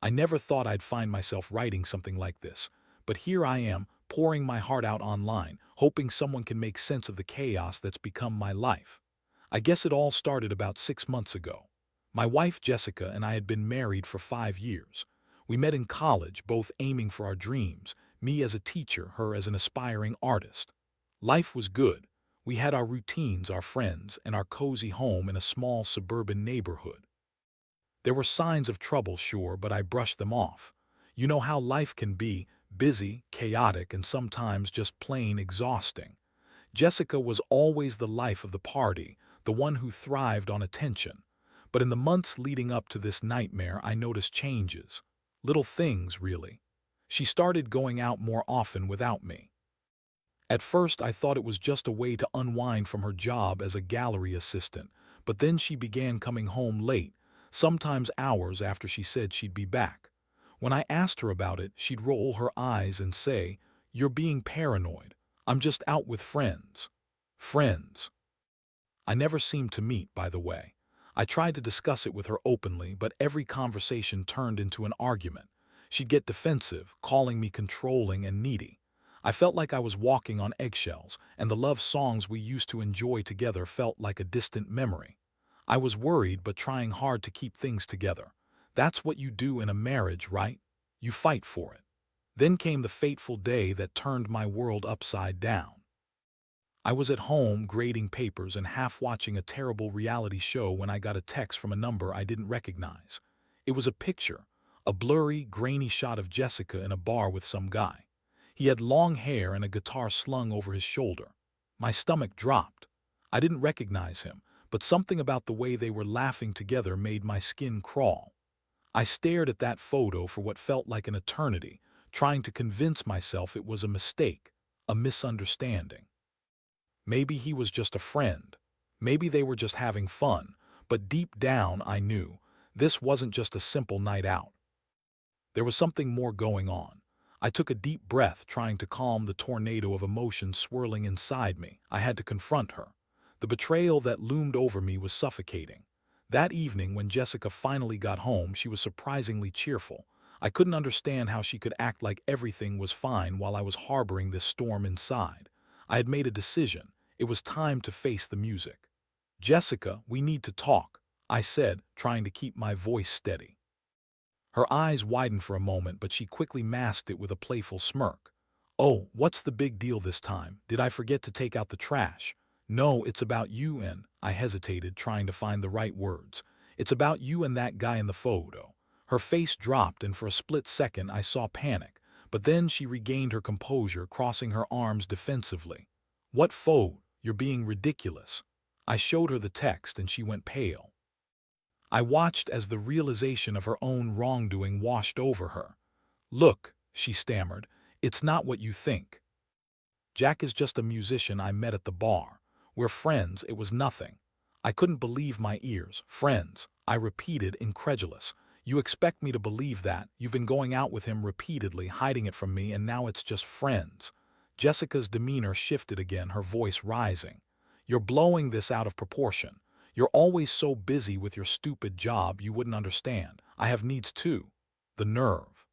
I never thought I'd find myself writing something like this, but here I am, pouring my heart out online, hoping someone can make sense of the chaos that's become my life. I guess it all started about 6 months ago. My wife Jessica and I had been married for 5 years. We met in college, both aiming for our dreams, me as a teacher, her as an aspiring artist. Life was good. We had our routines, our friends, and our cozy home in a small suburban neighborhood. There were signs of trouble, sure, but I brushed them off. You know how life can be, busy, chaotic, and sometimes just plain exhausting. Jessica was always the life of the party, the one who thrived on attention. But in the months leading up to this nightmare, I noticed changes. Little things, really. She started going out more often without me. At first, I thought it was just a way to unwind from her job as a gallery assistant, but then she began coming home late, sometimes hours after she said she'd be back. When I asked her about it, she'd roll her eyes and say, "You're being paranoid. I'm just out with friends." Friends. I never seemed to meet, by the way. I tried to discuss it with her openly, but every conversation turned into an argument. She'd get defensive, calling me controlling and needy. I felt like I was walking on eggshells, and the love songs we used to enjoy together felt like a distant memory. I was worried but trying hard to keep things together. That's what you do in a marriage, right? You fight for it. Then came the fateful day that turned my world upside down. I was at home grading papers and half watching a terrible reality show when I got a text from a number I didn't recognize. It was a picture, a blurry, grainy shot of Jessica in a bar with some guy. He had long hair and a guitar slung over his shoulder. My stomach dropped. I didn't recognize him, but something about the way they were laughing together made my skin crawl. I stared at that photo for what felt like an eternity, trying to convince myself it was a mistake, a misunderstanding. Maybe he was just a friend. Maybe they were just having fun. But deep down, I knew this wasn't just a simple night out. There was something more going on. I took a deep breath, trying to calm the tornado of emotions swirling inside me. I had to confront her. The betrayal that loomed over me was suffocating. That evening, when Jessica finally got home, she was surprisingly cheerful. I couldn't understand how she could act like everything was fine while I was harboring this storm inside. I had made a decision. It was time to face the music. "Jessica, we need to talk," I said, trying to keep my voice steady. Her eyes widened for a moment, but she quickly masked it with a playful smirk. "Oh, what's the big deal this time? Did I forget to take out the trash?" "No, it's about you and—" I hesitated, trying to find the right words. "It's about you and that guy in the photo." Her face dropped, and for a split second I saw panic, but then she regained her composure, crossing her arms defensively. "What photo? You're being ridiculous." I showed her the text, and she went pale. I watched as the realization of her own wrongdoing washed over her. "Look," she stammered, "it's not what you think. Jack is just a musician I met at the bar. We're friends." It was nothing. I couldn't believe my ears. "Friends," I repeated, incredulous. "You expect me to believe that? You've been going out with him repeatedly, hiding it from me, and now it's just friends." Jessica's demeanor shifted again, her voice rising. "You're blowing this out of proportion. You're always so busy with your stupid job you wouldn't understand. I have needs too." The nerve.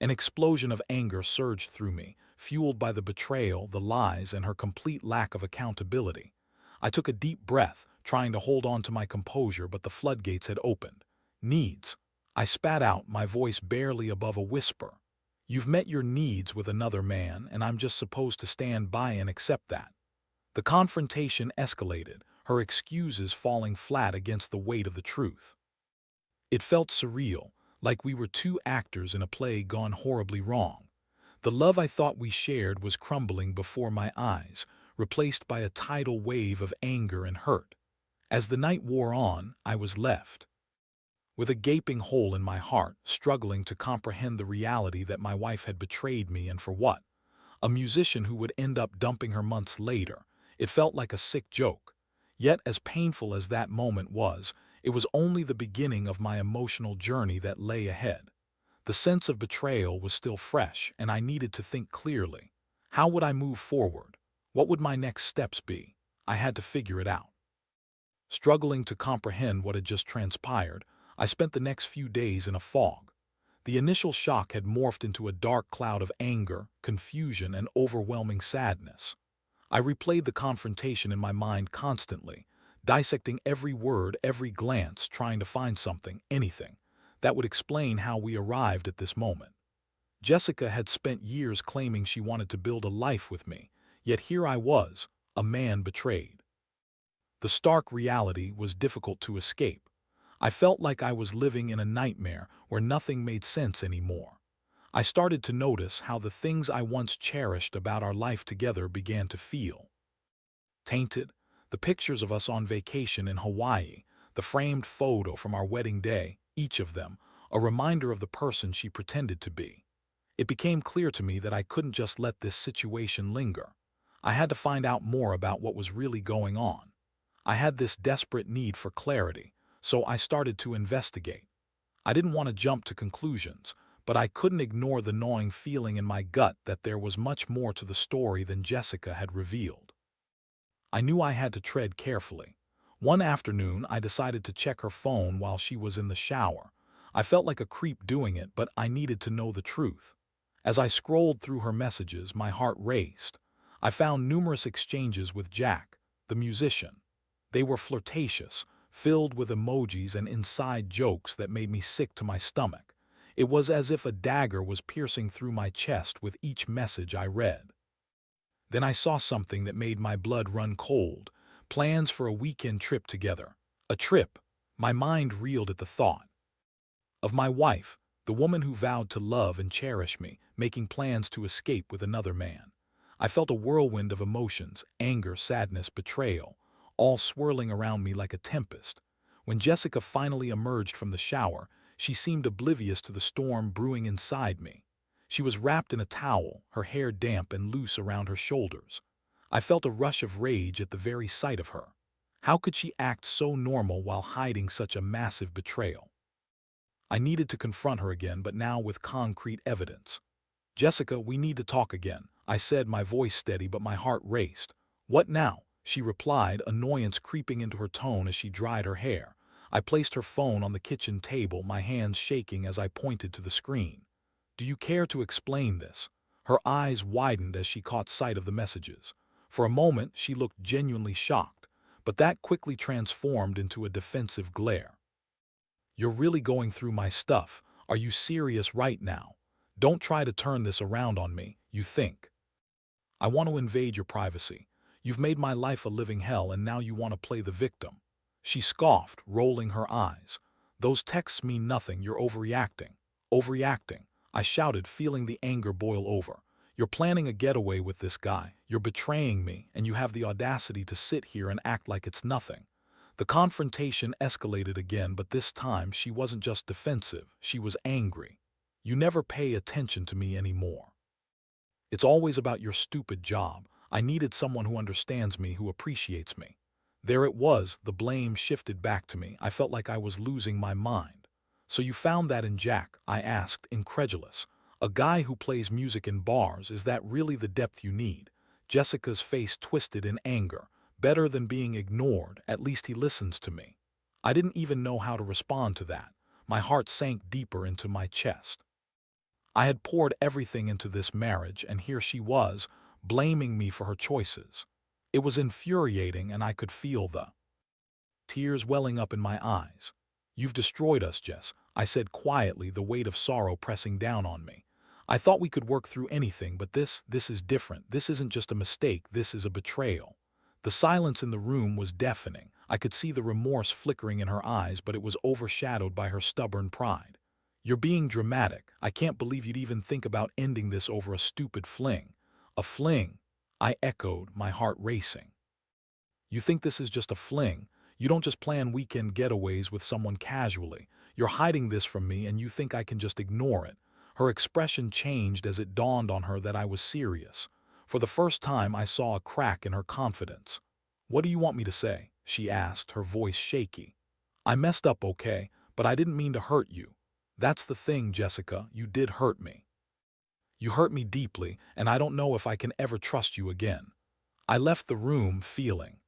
An explosion of anger surged through me, fueled by the betrayal, the lies, and her complete lack of accountability. I took a deep breath, trying to hold on to my composure, but the floodgates had opened. "Needs." I spat out, my voice barely above a whisper. "You've met your needs with another man, and I'm just supposed to stand by and accept that." The confrontation escalated, her excuses falling flat against the weight of the truth. It felt surreal, like we were two actors in a play gone horribly wrong. The love I thought we shared was crumbling before my eyes, replaced by a tidal wave of anger and hurt. As the night wore on, I was left with a gaping hole in my heart, struggling to comprehend the reality that my wife had betrayed me, and for what? A musician who would end up dumping her months later. It felt like a sick joke. Yet, as painful as that moment was, it was only the beginning of my emotional journey that lay ahead. The sense of betrayal was still fresh, and I needed to think clearly. How would I move forward? What would my next steps be? I had to figure it out. Struggling to comprehend what had just transpired, I spent the next few days in a fog. The initial shock had morphed into a dark cloud of anger, confusion, and overwhelming sadness. I replayed the confrontation in my mind constantly, dissecting every word, every glance, trying to find something, anything, that would explain how we arrived at this moment. Jessica had spent years claiming she wanted to build a life with me, yet here I was, a man betrayed. The stark reality was difficult to escape. I felt like I was living in a nightmare where nothing made sense anymore. I started to notice how the things I once cherished about our life together began to feel tainted. The pictures of us on vacation in Hawaii, the framed photo from our wedding day, each of them, a reminder of the person she pretended to be. It became clear to me that I couldn't just let this situation linger. I had to find out more about what was really going on. I had this desperate need for clarity, so I started to investigate. I didn't want to jump to conclusions, but I couldn't ignore the gnawing feeling in my gut that there was much more to the story than Jessica had revealed. I knew I had to tread carefully. One afternoon, I decided to check her phone while she was in the shower. I felt like a creep doing it, but I needed to know the truth. As I scrolled through her messages, my heart raced. I found numerous exchanges with Jack, the musician. They were flirtatious, filled with emojis and inside jokes that made me sick to my stomach. It was as if a dagger was piercing through my chest with each message I read. Then I saw something that made my blood run cold. Plans for a weekend trip together. A trip. My mind reeled at the thought. Of my wife, the woman who vowed to love and cherish me, making plans to escape with another man. I felt a whirlwind of emotions, anger, sadness, betrayal, all swirling around me like a tempest. When Jessica finally emerged from the shower, she seemed oblivious to the storm brewing inside me. She was wrapped in a towel, her hair damp and loose around her shoulders. I felt a rush of rage at the very sight of her. How could she act so normal while hiding such a massive betrayal? I needed to confront her again, but now with concrete evidence. "Jessica, we need to talk again," I said, my voice steady but my heart raced. "What now?" she replied, annoyance creeping into her tone as she dried her hair. I placed her phone on the kitchen table, my hands shaking as I pointed to the screen. "Do you care to explain this?" Her eyes widened as she caught sight of the messages. For a moment, she looked genuinely shocked, but that quickly transformed into a defensive glare. "You're really going through my stuff. Are you serious right now? Don't try to turn this around on me, you think. I want to invade your privacy. You've made my life a living hell and now you want to play the victim." She scoffed, rolling her eyes. "Those texts mean nothing. You're overreacting." "Overreacting," I shouted, feeling the anger boil over. "You're planning a getaway with this guy. You're betraying me, and you have the audacity to sit here and act like it's nothing." The confrontation escalated again, but this time she wasn't just defensive, she was angry. "You never pay attention to me anymore. It's always about your stupid job. I needed someone who understands me, who appreciates me." There it was, the blame shifted back to me. I felt like I was losing my mind. "So you found that in Jack?" I asked, incredulous. "A guy who plays music in bars, is that really the depth you need?" Jessica's face twisted in anger. "Better than being ignored, at least he listens to me." I didn't even know how to respond to that. My heart sank deeper into my chest. I had poured everything into this marriage, and here she was, blaming me for her choices. It was infuriating, and I could feel the tears welling up in my eyes. "You've destroyed us, Jess," I said quietly, the weight of sorrow pressing down on me. "I thought we could work through anything, but this is different. This isn't just a mistake, this is a betrayal." The silence in the room was deafening. I could see the remorse flickering in her eyes, but it was overshadowed by her stubborn pride. "You're being dramatic. I can't believe you'd even think about ending this over a stupid fling." "A fling?" I echoed, my heart racing. "You think this is just a fling? You don't just plan weekend getaways with someone casually. You're hiding this from me and you think I can just ignore it." Her expression changed as it dawned on her that I was serious. For the first time, I saw a crack in her confidence. "What do you want me to say?" she asked, her voice shaky. "I messed up, okay, but I didn't mean to hurt you. That's the thing, Jessica, you did hurt me. You hurt me deeply, and I don't know if I can ever trust you again." I left the room feeling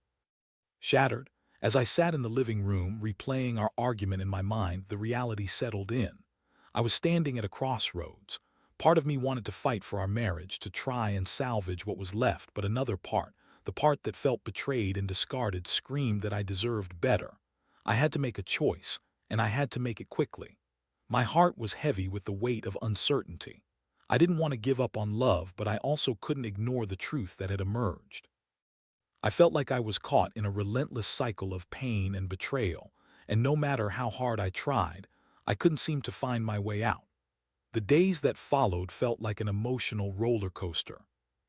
shattered. As I sat in the living room, replaying our argument in my mind, the reality settled in. I was standing at a crossroads. Part of me wanted to fight for our marriage, to try and salvage what was left, but another part, the part that felt betrayed and discarded, screamed that I deserved better. I had to make a choice, and I had to make it quickly. My heart was heavy with the weight of uncertainty. I didn't want to give up on love, but I also couldn't ignore the truth that had emerged. I felt like I was caught in a relentless cycle of pain and betrayal, and no matter how hard I tried, I couldn't seem to find my way out. The days that followed felt like an emotional roller coaster.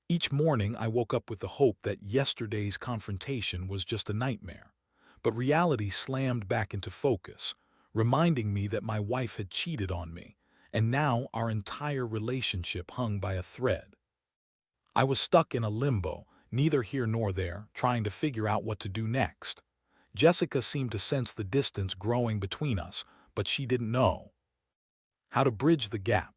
Each morning I woke up with the hope that yesterday's confrontation was just a nightmare. But reality slammed back into focus, reminding me that my wife had cheated on me, and now our entire relationship hung by a thread. I was stuck in a limbo, neither here nor there, trying to figure out what to do next. Jessica seemed to sense the distance growing between us, but she didn't know how to bridge the gap.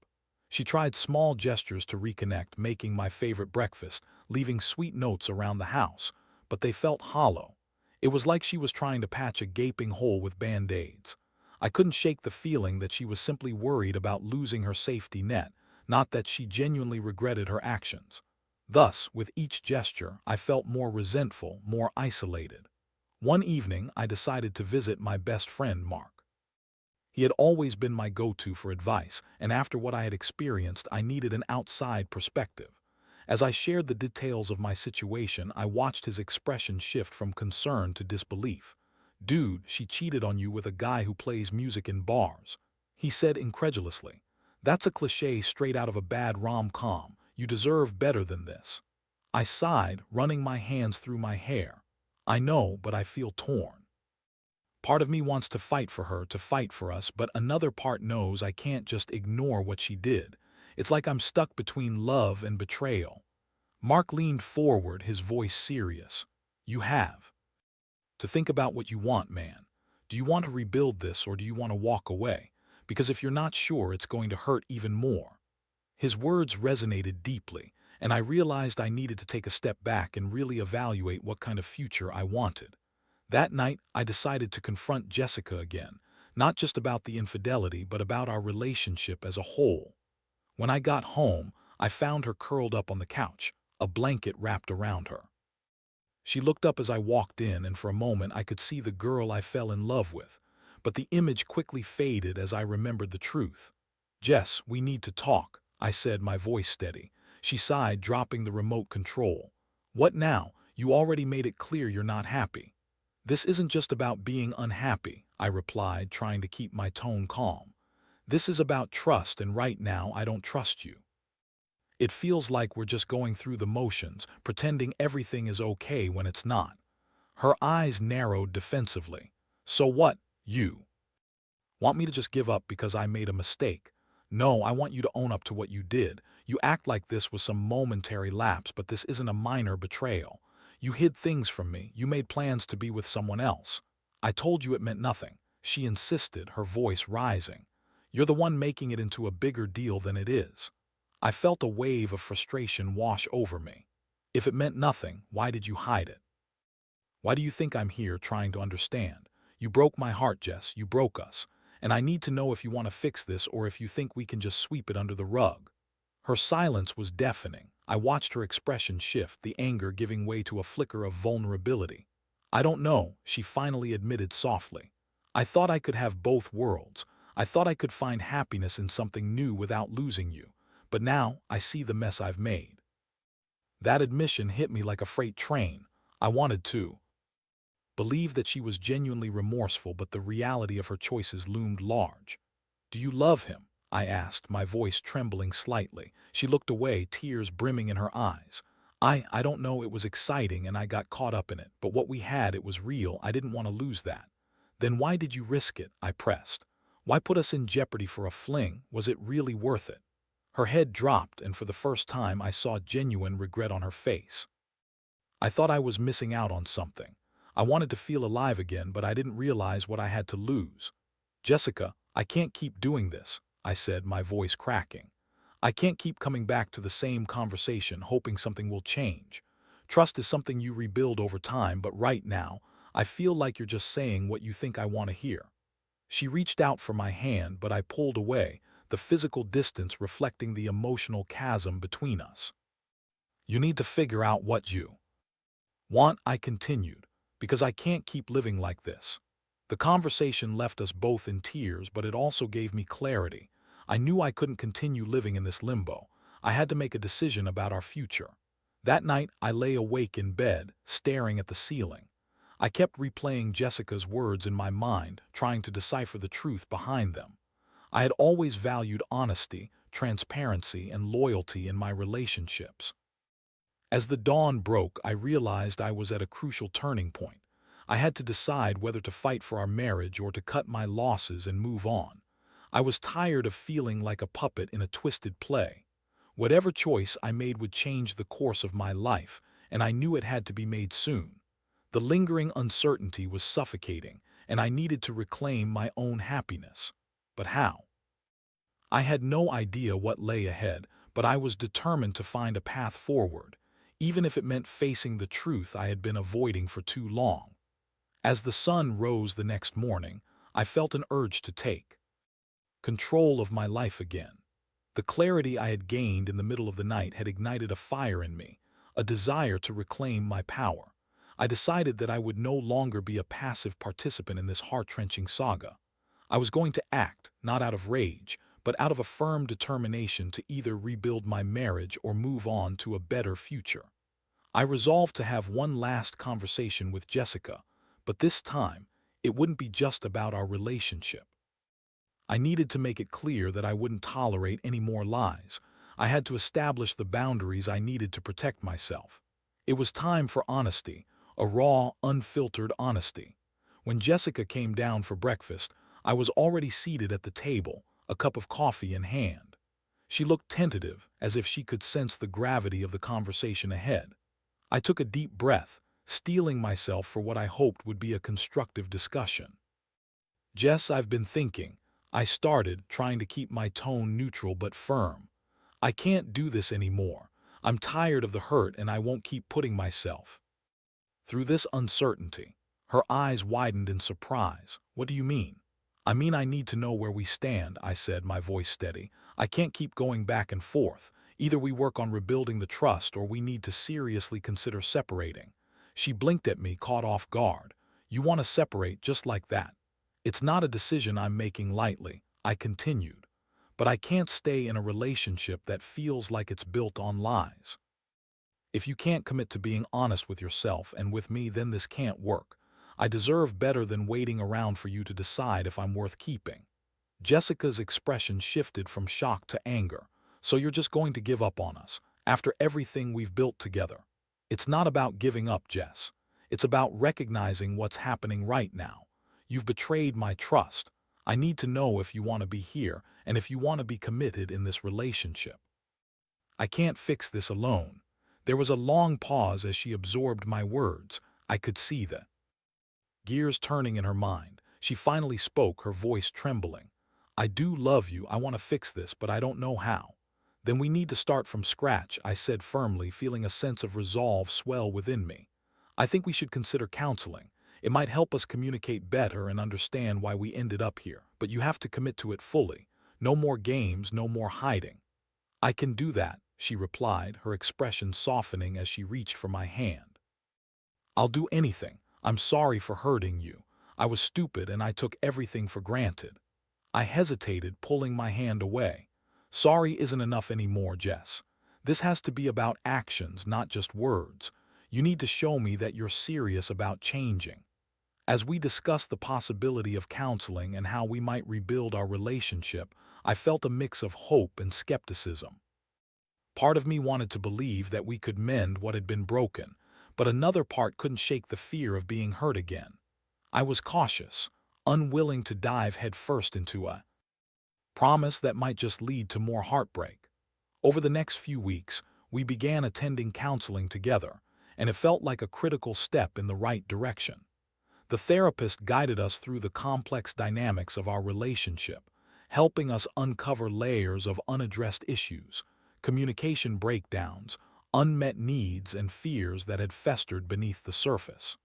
She tried small gestures to reconnect, making my favorite breakfast, leaving sweet notes around the house, but they felt hollow. It was like she was trying to patch a gaping hole with band-aids. I couldn't shake the feeling that she was simply worried about losing her safety net, not that she genuinely regretted her actions. Thus, with each gesture, I felt more resentful, more isolated. One evening, I decided to visit my best friend, Mark. He had always been my go-to for advice, and after what I had experienced, I needed an outside perspective. As I shared the details of my situation, I watched his expression shift from concern to disbelief. "Dude, she cheated on you with a guy who plays music in bars," he said incredulously. "That's a cliché straight out of a bad rom-com. You deserve better than this." I sighed, running my hands through my hair. I know, but I feel torn. Part of me wants to fight for her, to fight for us, but another part knows I can't just ignore what she did. It's like I'm stuck between love and betrayal. Mark leaned forward, his voice serious. "You have to think about what you want, man. Do you want to rebuild this, or do you want to walk away? Because if you're not sure, it's going to hurt even more." His words resonated deeply, and I realized I needed to take a step back and really evaluate what kind of future I wanted. That night, I decided to confront Jessica again, not just about the infidelity, but about our relationship as a whole. When I got home, I found her curled up on the couch, a blanket wrapped around her. She looked up as I walked in, and for a moment I could see the girl I fell in love with, but the image quickly faded as I remembered the truth. "Jess, we need to talk," I said, my voice steady. She sighed, dropping the remote control. "What now? You already made it clear you're not happy." "This isn't just about being unhappy," I replied, trying to keep my tone calm. "This is about trust, and right now I don't trust you. It feels like we're just going through the motions, pretending everything is okay when it's not." Her eyes narrowed defensively. "So what? You want me to just give up because I made a mistake?" "No, I want you to own up to what you did. You act like this was some momentary lapse, but this isn't a minor betrayal. You hid things from me. You made plans to be with someone else." "I told you it meant nothing," she insisted, her voice rising. "You're the one making it into a bigger deal than it is." I felt a wave of frustration wash over me. "If it meant nothing, why did you hide it? Why do you think I'm here trying to understand? You broke my heart, Jess. You broke us. And I need to know if you want to fix this or if you think we can just sweep it under the rug." Her silence was deafening. I watched her expression shift, the anger giving way to a flicker of vulnerability. "I don't know," she finally admitted softly. "I thought I could have both worlds. I thought I could find happiness in something new without losing you. But now I see the mess I've made." That admission hit me like a freight train. I wanted to believe that she was genuinely remorseful, but the reality of her choices loomed large. "Do you love him?" I asked, my voice trembling slightly. She looked away, tears brimming in her eyes. I don't know, it was exciting and I got caught up in it, but what we had, it was real. I didn't want to lose that." "Then why did you risk it?" I pressed. "Why put us in jeopardy for a fling? Was it really worth it?" Her head dropped, and for the first time I saw genuine regret on her face. "I thought I was missing out on something. I wanted to feel alive again, but I didn't realize what I had to lose." "Jessica, I can't keep doing this," I said, my voice cracking. "I can't keep coming back to the same conversation hoping something will change. Trust is something you rebuild over time, but right now, I feel like you're just saying what you think I want to hear." She reached out for my hand, but I pulled away, the physical distance reflecting the emotional chasm between us. You need to figure out what you want, I continued, because I can't keep living like this. The conversation left us both in tears, but it also gave me clarity. I knew I couldn't continue living in this limbo. I had to make a decision about our future. That night, I lay awake in bed, staring at the ceiling. I kept replaying Jessica's words in my mind, trying to decipher the truth behind them. I had always valued honesty, transparency, and loyalty in my relationships. As the dawn broke, I realized I was at a crucial turning point. I had to decide whether to fight for our marriage or to cut my losses and move on. I was tired of feeling like a puppet in a twisted play. Whatever choice I made would change the course of my life, and I knew it had to be made soon. The lingering uncertainty was suffocating, and I needed to reclaim my own happiness. But how? I had no idea what lay ahead, but I was determined to find a path forward, even if it meant facing the truth I had been avoiding for too long. As the sun rose the next morning, I felt an urge to take control of my life again. The clarity I had gained in the middle of the night had ignited a fire in me, a desire to reclaim my power. I decided that I would no longer be a passive participant in this heart-wrenching saga. I was going to act, not out of rage, but out of a firm determination to either rebuild my marriage or move on to a better future. I resolved to have one last conversation with Jessica, but this time, it wouldn't be just about our relationship. I needed to make it clear that I wouldn't tolerate any more lies. I had to establish the boundaries I needed to protect myself. It was time for honesty, a raw, unfiltered honesty. When Jessica came down for breakfast, I was already seated at the table, a cup of coffee in hand. She looked tentative, as if she could sense the gravity of the conversation ahead. I took a deep breath, steeling myself for what I hoped would be a constructive discussion. "Jess, I've been thinking," I started, trying to keep my tone neutral but firm. "I can't do this anymore. I'm tired of the hurt and I won't keep putting myself through this uncertainty." Her eyes widened in surprise. "What do you mean?" "I mean I need to know where we stand," I said, my voice steady. "I can't keep going back and forth. Either we work on rebuilding the trust or we need to seriously consider separating." She blinked at me, caught off guard. "You want to separate just like that?" "It's not a decision I'm making lightly," I continued. "But I can't stay in a relationship that feels like it's built on lies. If you can't commit to being honest with yourself and with me, then this can't work. I deserve better than waiting around for you to decide if I'm worth keeping." Jessica's expression shifted from shock to anger. "So you're just going to give up on us, after everything we've built together?" "It's not about giving up, Jess. It's about recognizing what's happening right now. You've betrayed my trust. I need to know if you want to be here and if you want to be committed in this relationship. I can't fix this alone." There was a long pause as she absorbed my words. I could see the gears turning in her mind. She finally spoke, her voice trembling. "I do love you. I want to fix this, but I don't know how." "Then we need to start from scratch," I said firmly, feeling a sense of resolve swell within me. "I think we should consider counseling. It might help us communicate better and understand why we ended up here. But you have to commit to it fully. No more games, no more hiding." "I can do that," she replied, her expression softening as she reached for my hand. "I'll do anything. I'm sorry for hurting you. I was stupid and I took everything for granted." I hesitated, pulling my hand away. "Sorry isn't enough anymore, Jess. This has to be about actions, not just words. You need to show me that you're serious about changing." As we discussed the possibility of counseling and how we might rebuild our relationship, I felt a mix of hope and skepticism. Part of me wanted to believe that we could mend what had been broken, but another part couldn't shake the fear of being hurt again. I was cautious, unwilling to dive headfirst into a promise that might just lead to more heartbreak. Over the next few weeks, we began attending counseling together, and it felt like a critical step in the right direction. The therapist guided us through the complex dynamics of our relationship, helping us uncover layers of unaddressed issues, communication breakdowns, unmet needs, and fears that had festered beneath the surface.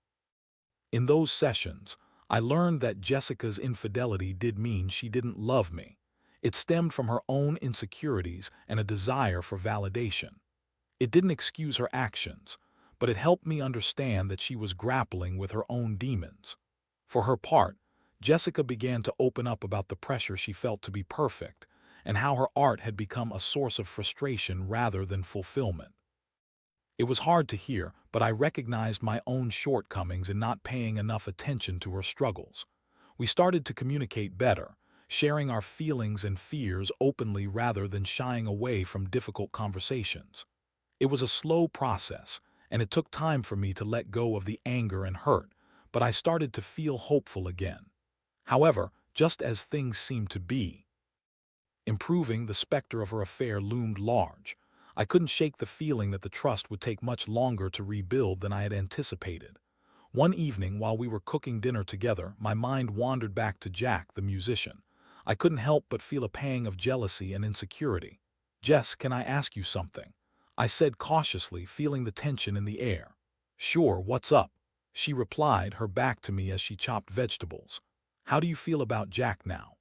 In those sessions, I learned that Jessica's infidelity did mean she didn't love me. It stemmed from her own insecurities and a desire for validation. It didn't excuse her actions, but it helped me understand that she was grappling with her own demons. For her part, Jessica began to open up about the pressure she felt to be perfect and how her art had become a source of frustration rather than fulfillment. It was hard to hear, but I recognized my own shortcomings in not paying enough attention to her struggles. We started to communicate better, sharing our feelings and fears openly rather than shying away from difficult conversations. It was a slow process, and it took time for me to let go of the anger and hurt, but I started to feel hopeful again. However, just as things seemed to be improving, the specter of her affair loomed large. I couldn't shake the feeling that the trust would take much longer to rebuild than I had anticipated. One evening, while we were cooking dinner together, my mind wandered back to Jack, the musician. I couldn't help but feel a pang of jealousy and insecurity. "Jess, can I ask you something?" I said cautiously, feeling the tension in the air. "Sure, what's up?" she replied, her back to me as she chopped vegetables. "How do you feel about Jack now?"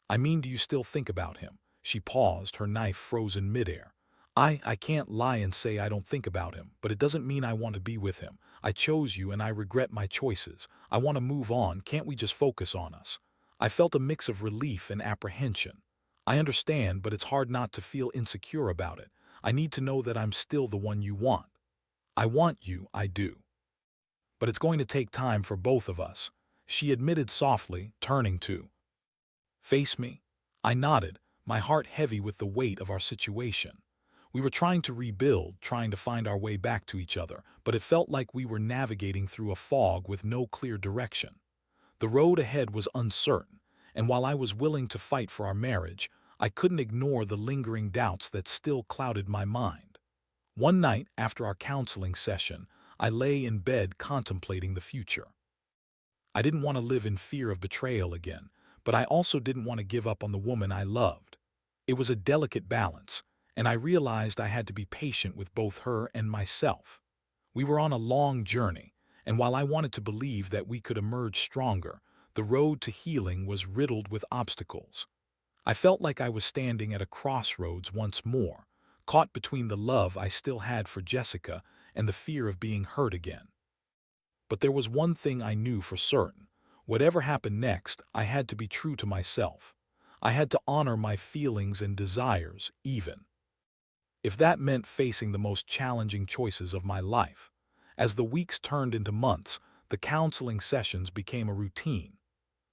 "I mean, do you still think about him?" She paused, her knife frozen midair. I can't lie and say I don't think about him, but it doesn't mean I want to be with him. I chose you and I regret my choices. I want to move on. Can't we just focus on us?" I felt a mix of relief and apprehension. "I understand, but it's hard not to feel insecure about it. I need to know that I'm still the one you want." "I want you, I do. But it's going to take time for both of us," she admitted softly, turning to face me. I nodded, my heart heavy with the weight of our situation. We were trying to rebuild, trying to find our way back to each other, but it felt like we were navigating through a fog with no clear direction. The road ahead was uncertain, and while I was willing to fight for our marriage, I couldn't ignore the lingering doubts that still clouded my mind. One night, after our counseling session, I lay in bed contemplating the future. I didn't want to live in fear of betrayal again, but I also didn't want to give up on the woman I loved. It was a delicate balance, and I realized I had to be patient with both her and myself. We were on a long journey, and while I wanted to believe that we could emerge stronger, the road to healing was riddled with obstacles. I felt like I was standing at a crossroads once more, caught between the love I still had for Jessica and the fear of being hurt again. But there was one thing I knew for certain. Whatever happened next, I had to be true to myself. I had to honor my feelings and desires, even if that meant facing the most challenging choices of my life. As the weeks turned into months, the counseling sessions became a routine.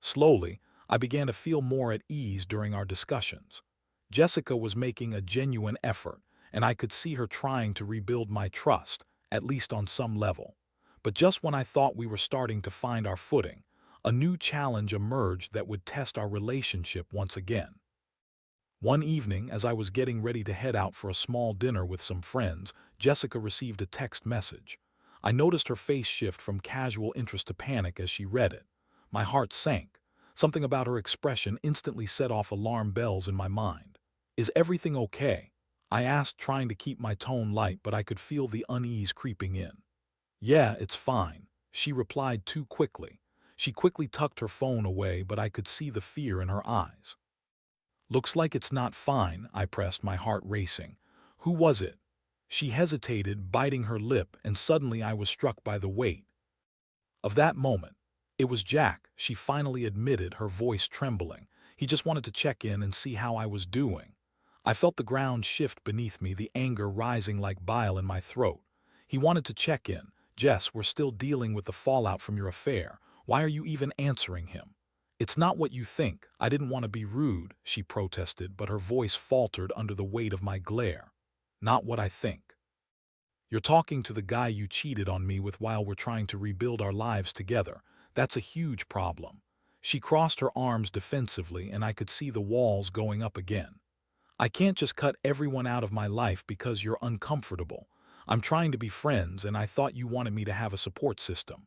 Slowly, I began to feel more at ease during our discussions. Jessica was making a genuine effort, and I could see her trying to rebuild my trust, at least on some level. But just when I thought we were starting to find our footing, a new challenge emerged that would test our relationship once again. One evening, as I was getting ready to head out for a small dinner with some friends, Jessica received a text message. I noticed her face shift from casual interest to panic as she read it. My heart sank. Something about her expression instantly set off alarm bells in my mind. "Is everything okay?" I asked, trying to keep my tone light, but I could feel the unease creeping in. "Yeah, it's fine," she replied too quickly. She quickly tucked her phone away, but I could see the fear in her eyes. "Looks like it's not fine," I pressed, my heart racing. "Who was it?" She hesitated, biting her lip, and suddenly I was struck by the weight of that moment. "It was Jack," she finally admitted, her voice trembling. "He just wanted to check in and see how I was doing." I felt the ground shift beneath me, the anger rising like bile in my throat. "He wanted to check in. Jess, we're still dealing with the fallout from your affair. Why are you even answering him?" "It's not what you think. I didn't want to be rude," she protested, but her voice faltered under the weight of my glare. "Not what I think. You're talking to the guy you cheated on me with while we're trying to rebuild our lives together. That's a huge problem." She crossed her arms defensively, and I could see the walls going up again. "I can't just cut everyone out of my life because you're uncomfortable. I'm trying to be friends, and I thought you wanted me to have a support system."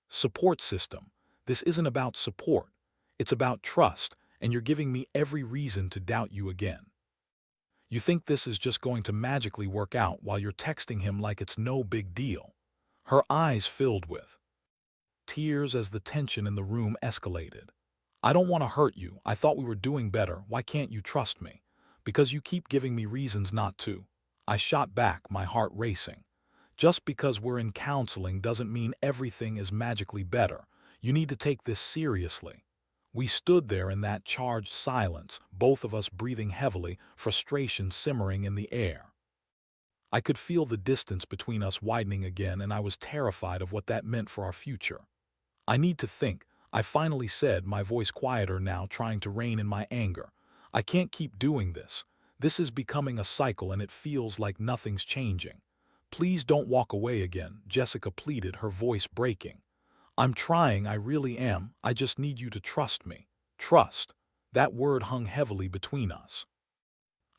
"Support system? This isn't about support. It's about trust, and you're giving me every reason to doubt you again. You think this is just going to magically work out while you're texting him like it's no big deal." Her eyes filled with tears as the tension in the room escalated. I don't want to hurt you. I thought we were doing better. Why can't you trust me? Because you keep giving me reasons not to. I shot back, my heart racing. Just because we're in counseling doesn't mean everything is magically better. You need to take this seriously. We stood there in that charged silence, both of us breathing heavily, frustration simmering in the air. I could feel the distance between us widening again, and I was terrified of what that meant for our future. I need to think, I finally said, my voice quieter now, trying to rein in my anger. I can't keep doing this. This is becoming a cycle and it feels like nothing's changing. Please don't walk away again, Jessica pleaded, her voice breaking. I'm trying, I really am. I just need you to trust me. Trust. That word hung heavily between us.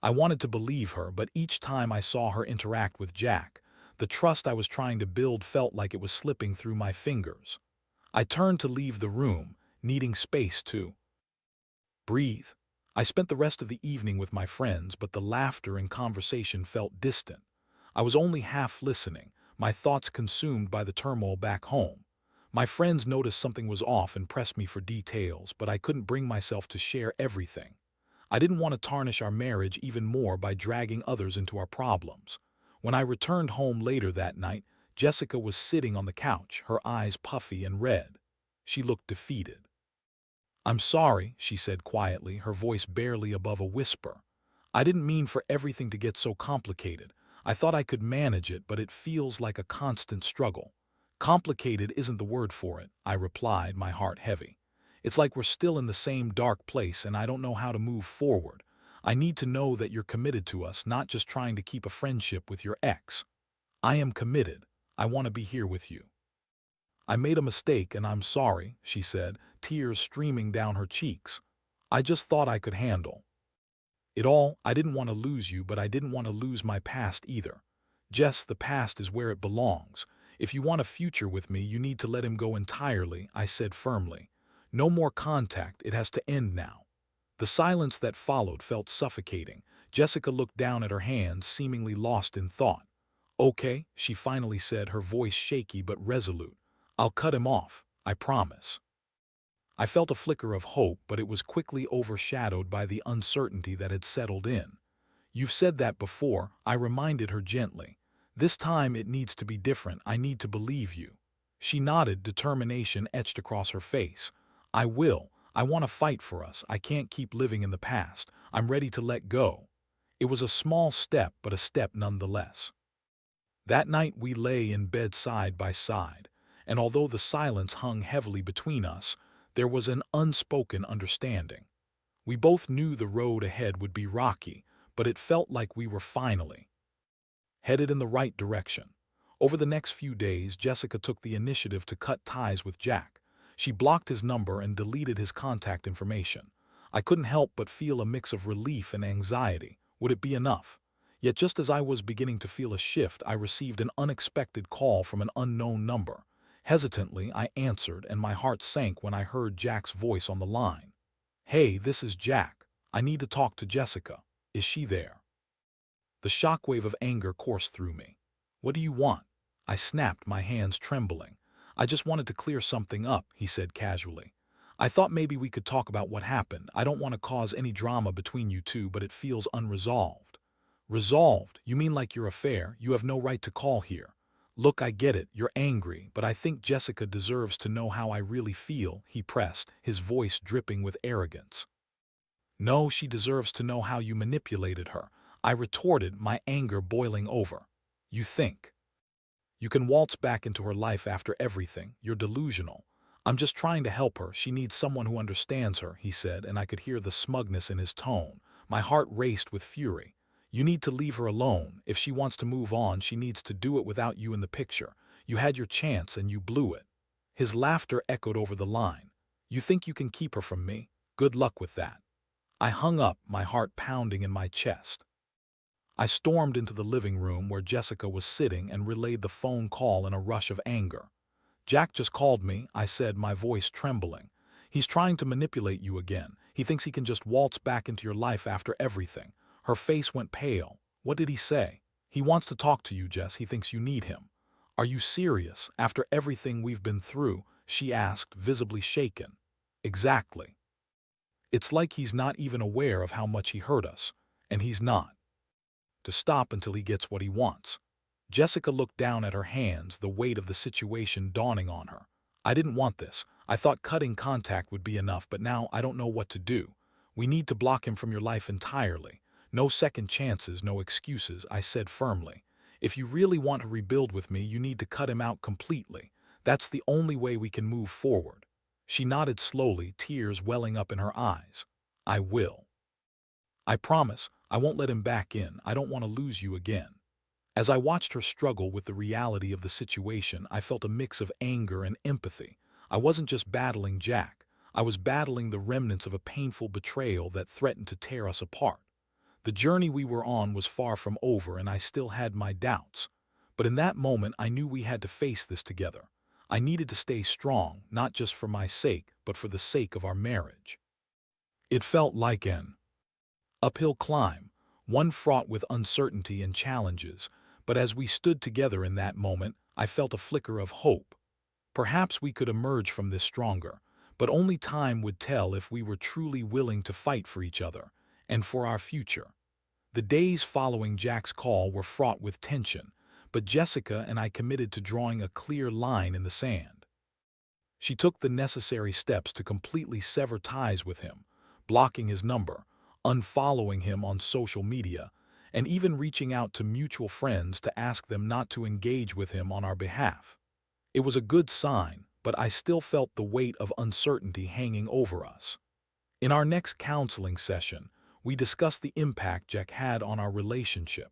I wanted to believe her, but each time I saw her interact with Jack, the trust I was trying to build felt like it was slipping through my fingers. I turned to leave the room, needing space to breathe. I spent the rest of the evening with my friends, but the laughter and conversation felt distant. I was only half listening, my thoughts consumed by the turmoil back home. My friends noticed something was off and pressed me for details, but I couldn't bring myself to share everything. I didn't want to tarnish our marriage even more by dragging others into our problems. When I returned home later that night, Jessica was sitting on the couch, her eyes puffy and red. She looked defeated. I'm sorry, she said quietly, her voice barely above a whisper. I didn't mean for everything to get so complicated. I thought I could manage it, but it feels like a constant struggle. Complicated isn't the word for it, I replied, my heart heavy. It's like we're still in the same dark place and I don't know how to move forward. I need to know that you're committed to us, not just trying to keep a friendship with your ex. I am committed. I want to be here with you. I made a mistake and I'm sorry, she said, tears streaming down her cheeks. I just thought I could handle it all. I didn't want to lose you, but I didn't want to lose my past either. Jess, the past is where it belongs. If you want a future with me, you need to let him go entirely, I said firmly. No more contact, it has to end now. The silence that followed felt suffocating. Jessica looked down at her hands, seemingly lost in thought. Okay, she finally said, her voice shaky but resolute. I'll cut him off, I promise. I felt a flicker of hope, but it was quickly overshadowed by the uncertainty that had settled in. You've said that before, I reminded her gently. This time it needs to be different. I need to believe you. She nodded, determination etched across her face. I will. I want to fight for us. I can't keep living in the past. I'm ready to let go. It was a small step, but a step nonetheless. That night we lay in bed side by side, and although the silence hung heavily between us, there was an unspoken understanding. We both knew the road ahead would be rocky, but it felt like we were finally headed in the right direction. Over the next few days, Jessica took the initiative to cut ties with Jack. She blocked his number and deleted his contact information. I couldn't help but feel a mix of relief and anxiety. Would it be enough? Yet just as I was beginning to feel a shift, I received an unexpected call from an unknown number. Hesitantly, I answered, and my heart sank when I heard Jack's voice on the line. Hey, this is Jack. I need to talk to Jessica. Is she there? The shockwave of anger coursed through me. What do you want? I snapped, my hands trembling. I just wanted to clear something up, he said casually. I thought maybe we could talk about what happened. I don't want to cause any drama between you two, but it feels unresolved. Resolved? You mean like your affair? You have no right to call here. Look, I get it. You're angry, but I think Jessica deserves to know how I really feel, he pressed, his voice dripping with arrogance. No, she deserves to know how you manipulated her, I retorted, my anger boiling over. You think you can waltz back into her life after everything? You're delusional. I'm just trying to help her. She needs someone who understands her, he said, and I could hear the smugness in his tone. My heart raced with fury. You need to leave her alone. If she wants to move on, she needs to do it without you in the picture. You had your chance and you blew it. His laughter echoed over the line. You think you can keep her from me? Good luck with that. I hung up, my heart pounding in my chest. I stormed into the living room where Jessica was sitting and relayed the phone call in a rush of anger. Jack just called me, I said, my voice trembling. He's trying to manipulate you again. He thinks he can just waltz back into your life after everything. Her face went pale. What did he say? He wants to talk to you, Jess. He thinks you need him. Are you serious? After everything we've been through? She asked, visibly shaken. Exactly. It's like he's not even aware of how much he hurt us, and he's not to stop until he gets what he wants. Jessica looked down at her hands, the weight of the situation dawning on her. I didn't want this. I thought cutting contact would be enough, but now I don't know what to do. We need to block him from your life entirely. No second chances, no excuses, I said firmly. If you really want to rebuild with me, you need to cut him out completely. That's the only way we can move forward. She nodded slowly, tears welling up in her eyes. I will. I promise, I won't let him back in. I don't want to lose you again. As I watched her struggle with the reality of the situation, I felt a mix of anger and empathy. I wasn't just battling Jack. I was battling the remnants of a painful betrayal that threatened to tear us apart. The journey we were on was far from over, and I still had my doubts. But in that moment, I knew we had to face this together. I needed to stay strong, not just for my sake, but for the sake of our marriage. It felt like an uphill climb, one fraught with uncertainty and challenges, but as we stood together in that moment, I felt a flicker of hope. Perhaps we could emerge from this stronger, but only time would tell if we were truly willing to fight for each other and for our future. The days following Jack's call were fraught with tension, but Jessica and I committed to drawing a clear line in the sand. She took the necessary steps to completely sever ties with him, blocking his number, unfollowing him on social media, and even reaching out to mutual friends to ask them not to engage with him on our behalf. It was a good sign, but I still felt the weight of uncertainty hanging over us. In our next counseling session, we discussed the impact Jack had on our relationship.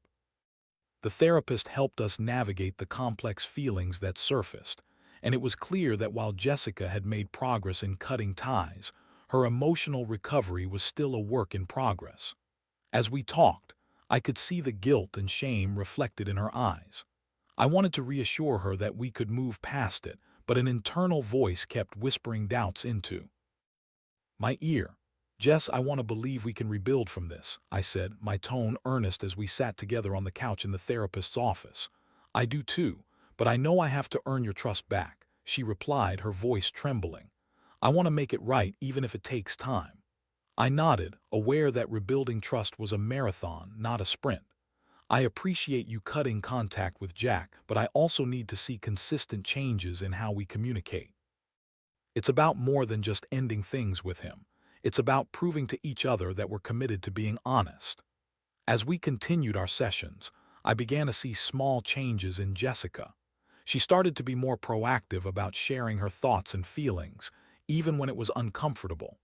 The therapist helped us navigate the complex feelings that surfaced, and it was clear that while Jessica had made progress in cutting ties, her emotional recovery was still a work in progress. As we talked, I could see the guilt and shame reflected in her eyes. I wanted to reassure her that we could move past it, but an internal voice kept whispering doubts into my ear. Jess, I want to believe we can rebuild from this, I said, my tone earnest as we sat together on the couch in the therapist's office. I do too, but I know I have to earn your trust back, she replied, her voice trembling. I want to make it right even if it takes time. I nodded, aware that rebuilding trust was a marathon, not a sprint. I appreciate you cutting contact with Jack, but I also need to see consistent changes in how we communicate. It's about more than just ending things with him. It's about proving to each other that we're committed to being honest. As we continued our sessions, I began to see small changes in Jessica. She started to be more proactive about sharing her thoughts and feelings, even when it was uncomfortable.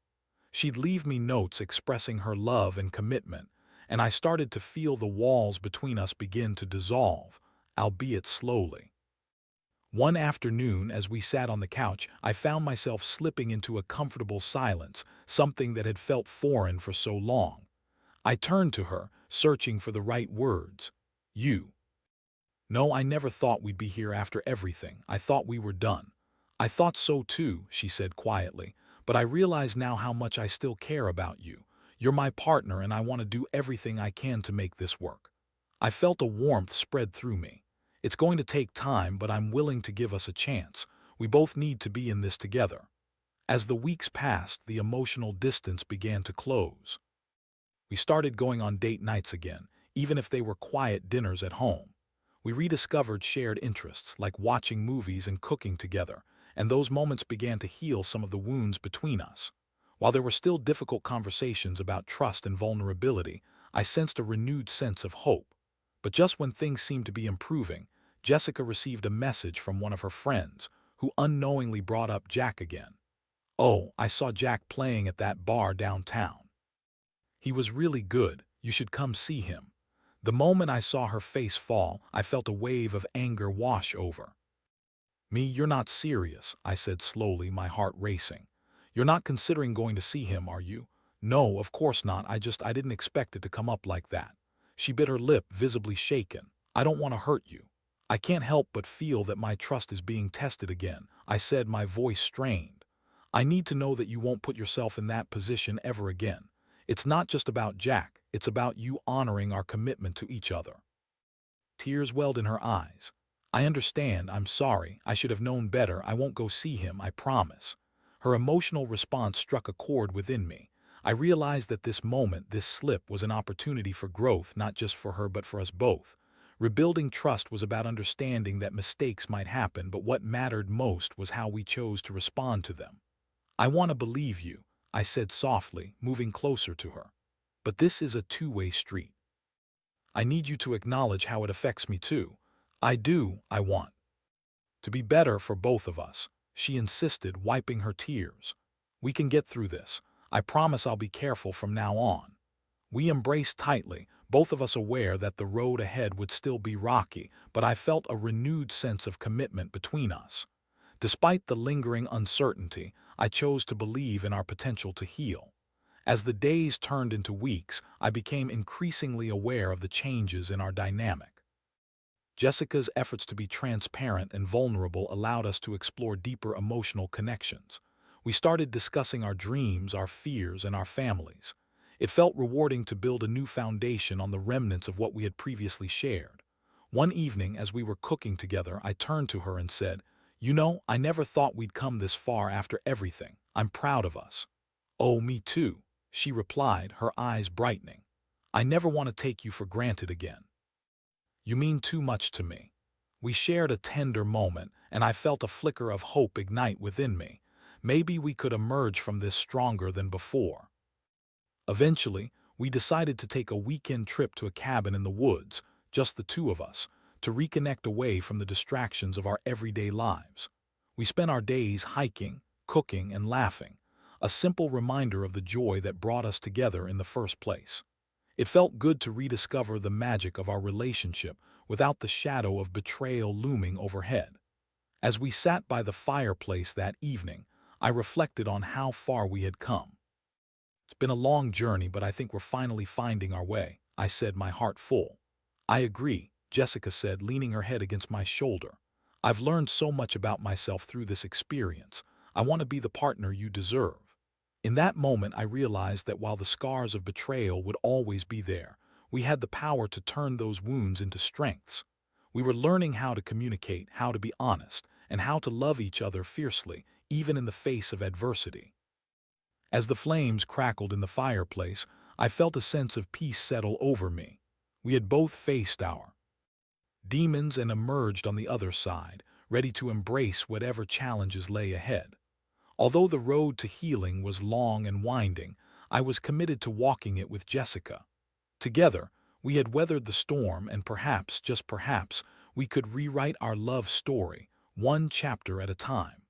She'd leave me notes expressing her love and commitment, and I started to feel the walls between us begin to dissolve, albeit slowly. One afternoon, as we sat on the couch, I found myself slipping into a comfortable silence, something that had felt foreign for so long. I turned to her, searching for the right words. You. No, I never thought we'd be here after everything. I thought we were done. I thought so too, she said quietly, but I realize now how much I still care about you. You're my partner and I want to do everything I can to make this work. I felt a warmth spread through me. It's going to take time, but I'm willing to give us a chance. We both need to be in this together. As the weeks passed, the emotional distance began to close. We started going on date nights again, even if they were quiet dinners at home. We rediscovered shared interests like watching movies and cooking together, and those moments began to heal some of the wounds between us. While there were still difficult conversations about trust and vulnerability, I sensed a renewed sense of hope. But just when things seemed to be improving, Jessica received a message from one of her friends, who unknowingly brought up Jack again. Oh, I saw Jack playing at that bar downtown. He was really good. You should come see him. The moment I saw her face fall, I felt a wave of anger wash over me. You're not serious, I said slowly, my heart racing. You're not considering going to see him, are you? No, of course not. I didn't expect it to come up like that. She bit her lip, visibly shaken. I don't want to hurt you. I can't help but feel that my trust is being tested again, I said, my voice strained. I need to know that you won't put yourself in that position ever again. It's not just about Jack, it's about you honoring our commitment to each other. Tears welled in her eyes. I understand, I'm sorry, I should have known better, I won't go see him, I promise. Her emotional response struck a chord within me. I realized that this moment, this slip, was an opportunity for growth, not just for her but for us both. Rebuilding trust was about understanding that mistakes might happen, but what mattered most was how we chose to respond to them. "I want to believe you," I said softly, moving closer to her. "But this is a two-way street. I need you to acknowledge how it affects me too. I do, I want to be better for both of us," she insisted, wiping her tears. "We can get through this. I promise I'll be careful from now on." We embraced tightly, both of us aware that the road ahead would still be rocky, but I felt a renewed sense of commitment between us. Despite the lingering uncertainty, I chose to believe in our potential to heal. As the days turned into weeks, I became increasingly aware of the changes in our dynamic. Jessica's efforts to be transparent and vulnerable allowed us to explore deeper emotional connections. We started discussing our dreams, our fears, and our families. It felt rewarding to build a new foundation on the remnants of what we had previously shared. One evening, as we were cooking together, I turned to her and said, "You know, I never thought we'd come this far after everything. I'm proud of us." "Oh, me too," she replied, her eyes brightening. "I never want to take you for granted again. You mean too much to me." We shared a tender moment, and I felt a flicker of hope ignite within me. Maybe we could emerge from this stronger than before. Eventually, we decided to take a weekend trip to a cabin in the woods, just the two of us, to reconnect away from the distractions of our everyday lives. We spent our days hiking, cooking, and laughing, a simple reminder of the joy that brought us together in the first place. It felt good to rediscover the magic of our relationship without the shadow of betrayal looming overhead. As we sat by the fireplace that evening, I reflected on how far we had come. "It's been a long journey, but I think we're finally finding our way," I said, my heart full. "I agree," Jessica said, leaning her head against my shoulder. "I've learned so much about myself through this experience. I want to be the partner you deserve." In that moment, I realized that while the scars of betrayal would always be there, we had the power to turn those wounds into strengths. We were learning how to communicate, how to be honest, and how to love each other fiercely, even in the face of adversity. As the flames crackled in the fireplace, I felt a sense of peace settle over me. We had both faced our demons and emerged on the other side, ready to embrace whatever challenges lay ahead. Although the road to healing was long and winding, I was committed to walking it with Jessica. Together, we had weathered the storm, and perhaps, just perhaps, we could rewrite our love story, one chapter at a time.